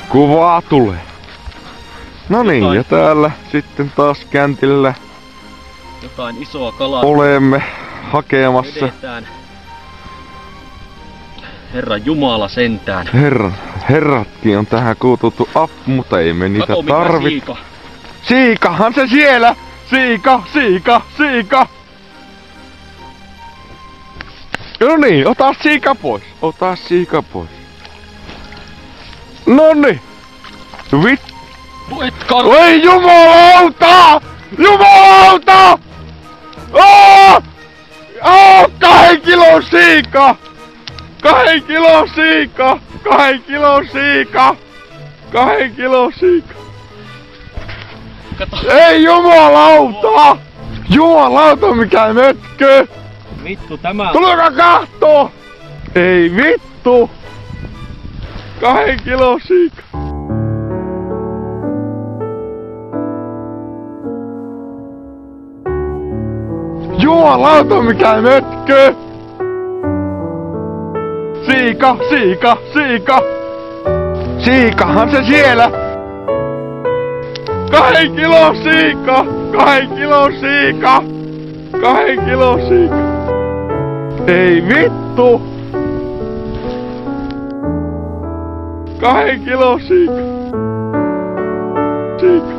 Kuvaa tulee. No niin, ja täällä sitten taas käntillä jotain isoa kalaa olemme hakemassa. vedetään. Herran Jumala sentään. Herratkin on tähän kuututtu appu, mutta ei me niitä tarvitse. Siika. Siikahan se siellä! Siika! No niin, ota siika pois. Nonni! Oi jumalauta! 2 kilon siika! 2 kilon siika! Kato. Ei jumalauta! Jumalauta mikä mötkö! Vittu tämä. Tulekaa kahtoo! Ei vittu! 2 kilon siika! Jumalauta mikä mötkö! Siika! Siikahan se siellä! 2 kilon siika! 2 kilon siika! Ei vittu! 2 kilon siika! Siika!